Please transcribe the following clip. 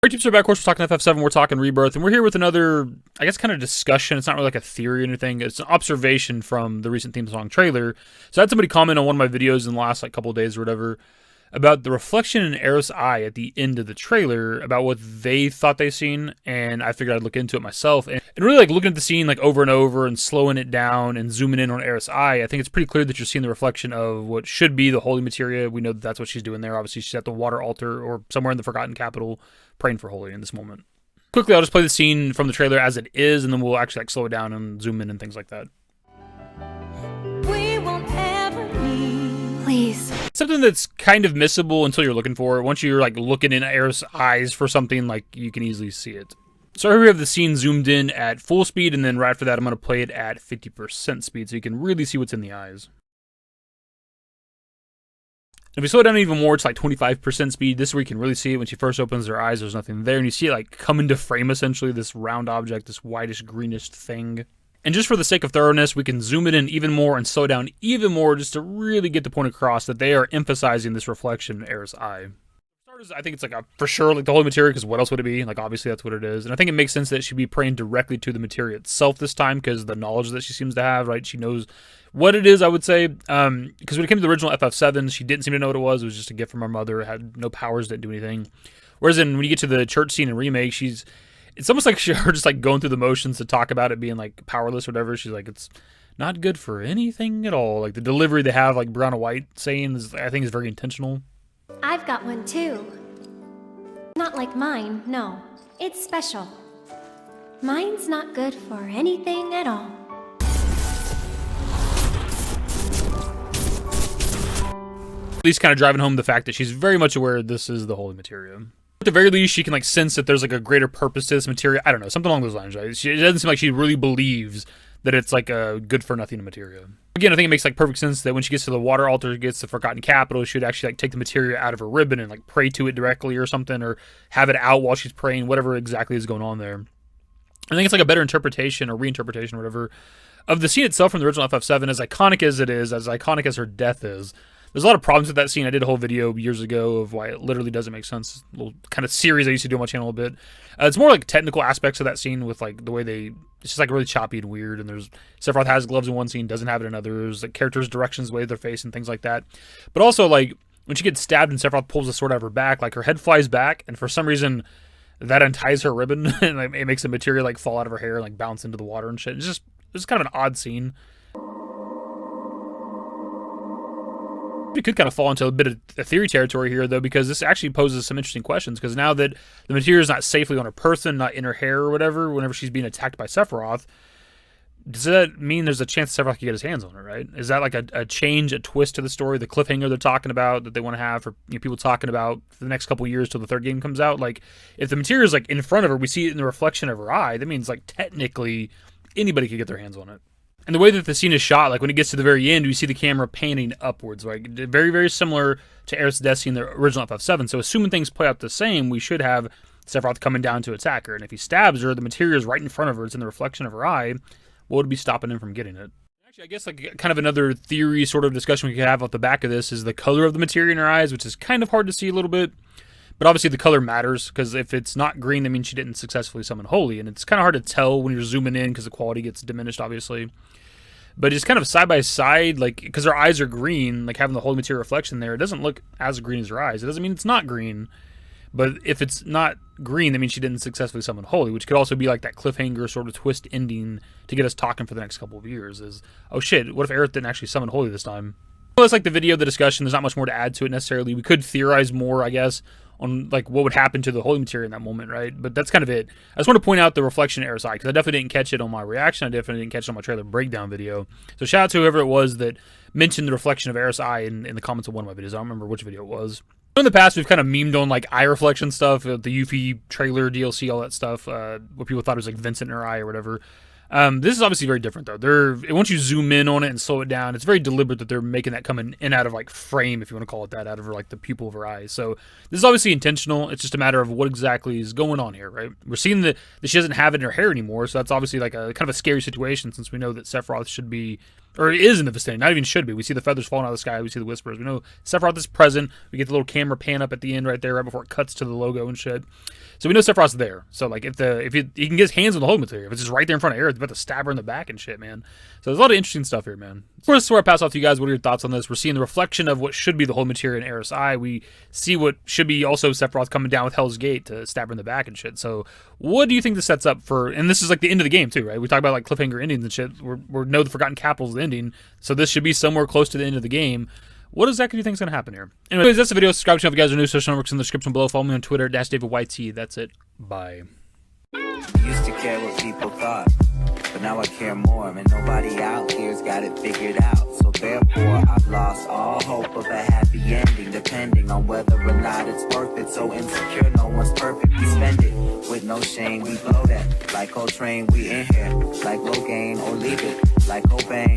Alright, teams are back. Of course, we're talking FF7, we're talking Rebirth, and we're here with another, I guess, kind of discussion. It's not really like a theory or anything. It's an observation from the recent theme song trailer. So I had somebody comment on one of my videos in the last couple of days or whatever about the reflection in Aerith's eye at the end of the trailer, about what they thought they seen, and I figured I'd look into it myself. And really looking at the scene over and over and slowing it down and zooming in on Aerith's eye, I think it's pretty clear that you're seeing the reflection of what should be the Holy Materia. We know that that's what she's doing there. Obviously, she's at the water altar or somewhere in the Forgotten Capital praying for Holy in this moment. Quickly, I'll just play the scene from the trailer as it is, and then we'll actually slow it down and zoom in and things like that. We won't ever leave. Please. Something that's kind of missable until you're looking for it. Once you're looking in Aerith's eyes for something, you can easily see it. So here we have the scene zoomed in at full speed, and then right after that I'm going to play it at 50% speed so you can really see what's in the eyes. If we slow it down even more, it's 25% speed. This is where you can really see it. When she first opens her eyes, there's nothing there, and you see it come into frame, essentially, this round object, this whitish, greenish thing. And just for the sake of thoroughness, we can zoom it in even more and slow it down even more just to really get the point across that they are emphasizing this reflection in Aerith's eye. I think it's for sure the Holy Materia, because what else would it be? Obviously that's what it is. And I think it makes sense that she'd be praying directly to the Materia itself this time, because the knowledge that she seems to have, right? She knows what it is, I would say. Because when it came to the original FF7, she didn't seem to know what it was. It was just a gift from her mother. It had no powers, didn't do anything. Whereas when you get to the church scene in Remake, it's almost like her just going through the motions to talk about it being powerless or whatever. She's it's not good for anything at all. The delivery they have, brown and white saying, I think is very intentional. I've got one too. Not like mine, no. It's special. Mine's not good for anything at all. At least kind of driving home the fact that she's very much aware this is the Holy Materia. At the very least, she can sense that there's a greater purpose to this materia. I don't know, something along those lines, right? It doesn't seem like she really believes that it's a good for nothing materia. Again, I think it makes perfect sense that when she gets to the water altar, gets the Forgotten Capital, she would actually take the materia out of her ribbon and pray to it directly or something, or have it out while she's praying, whatever exactly is going on there. I think it's a better interpretation or reinterpretation or whatever of the scene itself from the original FF7, as iconic as it is, as iconic as her death is. There's a lot of problems with that scene. I did a whole video years ago of why it literally doesn't make sense. A little kind of series I used to do on my channel a bit. It's more technical aspects of that scene with the way it's just really choppy and weird. And there's Sephiroth has gloves in one scene, doesn't have it in others. Characters' directions, way of their face, and things like that. But also when she gets stabbed and Sephiroth pulls the sword out of her back, her head flies back, and for some reason that unties her ribbon and it makes the materia fall out of her hair and bounce into the water and shit. It's just kind of an odd scene. We could kind of fall into a bit of a theory territory here, though, because this actually poses some interesting questions. Because now that the materia is not safely on her person, not in her hair or whatever, whenever she's being attacked by Sephiroth, does that mean there's a chance Sephiroth can get his hands on her, right? Is that a change, a twist to the story, the cliffhanger they're talking about, that they want to have for people talking about for the next couple of years till the third game comes out? If the materia is in front of her, we see it in the reflection of her eye, that means technically anybody could get their hands on it. And the way that the scene is shot, when it gets to the very end, we see the camera panning upwards, very, very similar to Aerith's death scene in the original FF7. So assuming things play out the same, we should have Sephiroth coming down to attack her. And if he stabs her, the materia is right in front of her. It's in the reflection of her eye. What would be stopping him from getting it? Actually, I guess kind of another theory sort of discussion we could have off the back of this is the color of the materia in her eyes, which is kind of hard to see a little bit. But obviously the color matters, because if it's not green, that means she didn't successfully summon Holy. And it's kind of hard to tell when you're zooming in, because the quality gets diminished, obviously. But it's kind of side by side, because her eyes are green, having the Holy Materia reflection there, it doesn't look as green as her eyes. It doesn't mean it's not green. But if it's not green, that means she didn't successfully summon Holy, which could also be that cliffhanger sort of twist ending to get us talking for the next couple of years. Is, oh shit, what if Aerith didn't actually summon Holy this time? Well, that's the video, the discussion. There's not much more to add to it necessarily. We could theorize more, I guess, on what would happen to the Holy Materia in that moment, right? But that's kind of it. I just want to point out the reflection in Aerith's eye, because I definitely didn't catch it on my reaction. I definitely didn't catch it on my trailer breakdown video. So shout out to whoever it was that mentioned the reflection of Aerith's eye in the comments of one of my videos. I don't remember which video it was. In the past, we've kind of memed on eye reflection stuff, the Yuffie trailer, DLC, all that stuff, where people thought it was Vincent in her eye or whatever. This is obviously very different, though. Once you zoom in on it and slow it down, it's very deliberate that they're making that come in out of frame, if you want to call it that, out of her the pupil of her eyes. So this is obviously intentional. It's just a matter of what exactly is going on here, right? We're seeing that she doesn't have it in her hair anymore, so that's obviously a kind of a scary situation, since we know that Sephiroth should be Or it is in the vicinity. Not even should be. We see the feathers falling out of the sky. We see the whispers. We know Sephiroth is present. We get the little camera pan up at the end right there, right before it cuts to the logo and shit. So we know Sephiroth's there. So like if he can get his hands on the Holy Materia, if it's just right there in front of Aerith, he's about to stab her in the back and shit, man. So there's a lot of interesting stuff here, man. Of course, before I pass off to you guys, what are your thoughts on this? We're seeing the reflection of what should be the Holy Materia in Aerith's eye. We see what should be also Sephiroth coming down with Hell's Gate to stab her in the back and shit. So what do you think this sets up for? And this is like the end of the game too, right? We talk about like cliffhanger endings and shit. We know the Forgotten Capital is the ending, so this should be somewhere close to the end of the game. What exactly do you think is going to happen here? Anyways, that's the video. Subscribe to the channel if you guys are new. Social networks in the description below. Follow me on Twitter, @DavidYT. That's it. Bye. Used to care what people thought, but now I care more, and nobody out here's got it figured out. So therefore, I've lost all hope of a happy ending, depending on whether or not it's worth it. So insecure, no one's perfect. We spend it with no shame. We blow that like Coltrane. We in here like Rogaine or leave it like Cobain.